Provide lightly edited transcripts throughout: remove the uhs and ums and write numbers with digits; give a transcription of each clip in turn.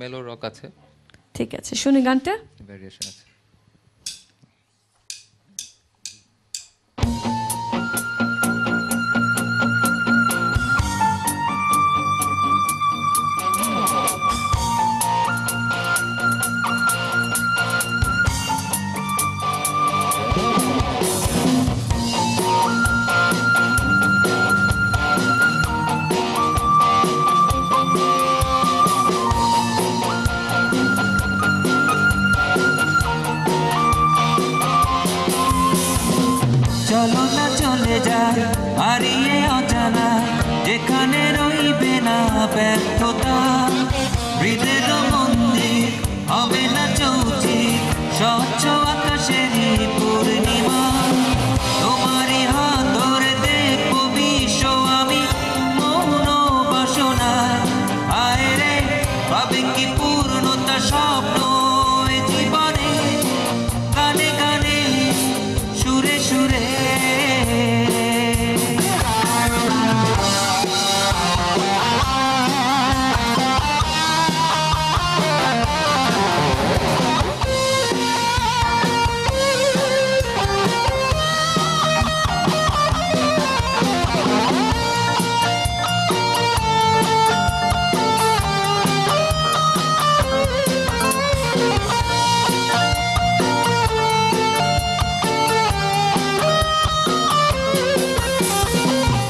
মেলো রক আছে, ঠিক আছে, শুনি গানটা। ভেরিয়েশন আছে। চলো না চলে যায় হারিয়ে অজানা, যেখানে রইবে না ব্যর্থতা। হৃদের মন্দির হবে না চৌচির, স্বচ্ছ আকাশেরই পূর্ণিমা। তোমারই হাত ধরে দেখবো বিশ্ব আমি মৌন বাসনায়। আয় রে পাবে কি পূর্ণতা স্বপ্ন এ জীবনে, গানে গানে সুরে সুরে।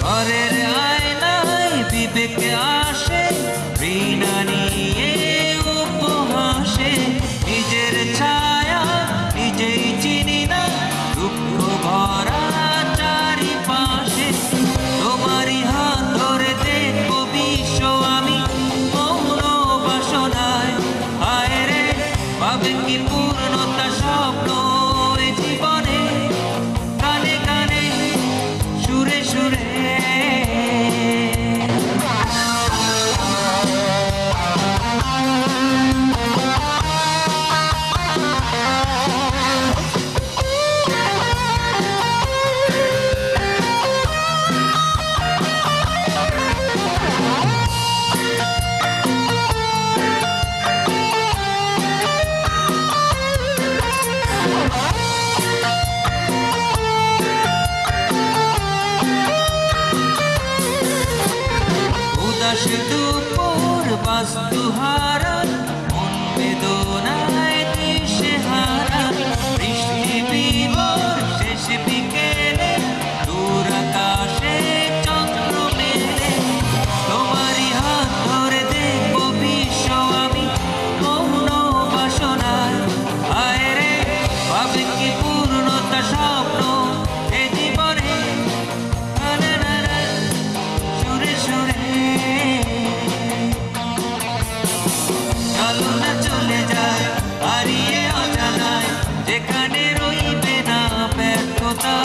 ঘরের আয়নায় বিবেকে আসে ঘৃণা নিয়ে উপহাসে, নিজের ছায়া নিজেই চিনি না, দুঃখ ভরা চারিপাশে। তোমারই হাত ধরে দেখবো বিশ্ব আমি মৌন বাসনায়। হায় রে পাবে কি পূর্ণতা স্বপ্ন এ জীবনে, গানে গানে সুরে সুরে। উদাস দুপুর বাস্তুহারা, মন বেদনায় দিশেহারা। বৃষ্টি বিভোর শেষ বিকেলে দূর আকাশে চন্দ্র মেলে। তোমারই হাত ধরে দেখবো বিশ্ব আমি মৌন বাসনায়। আয় রে পাবে কি পূর্ণতা স্বপ্ন এ জীবনে, না না না সুরে সুরে। চলো না চলে যায় হারিয়ে অজানায়, যেখানে রইবে না ব্যর্থতা।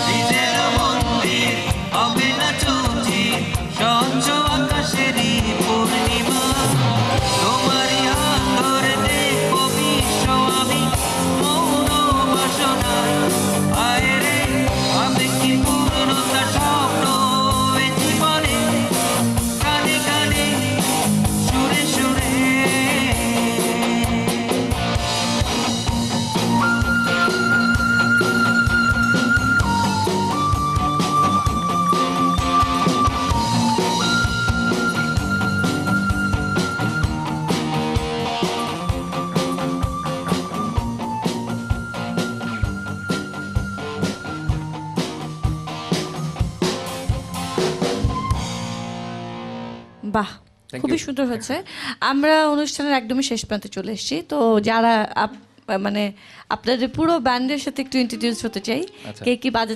হৃদের মন্দির হবে না চৌচির, স্বচ্ছ আকাশেরই পূর্ণিমা। তোমারই হাত ধরে দেখবো বিশ্ব আমি মৌন বাসনায়। আয় রে পাবে কি পূর্ণতা স্বপ্ন এ জীবনে, গানে গানে সুরে সুরে। বাহ, খুবই সুন্দর হচ্ছে। আমরা অনুষ্ঠানের একদমই শেষ প্রান্তে চলে এসেছি, তো যারা মানে আপনাদের পুরো ব্যান্ডের সাথে একটু ইন্ট্রোডিউস হতে চাই, কে কি বাজাতে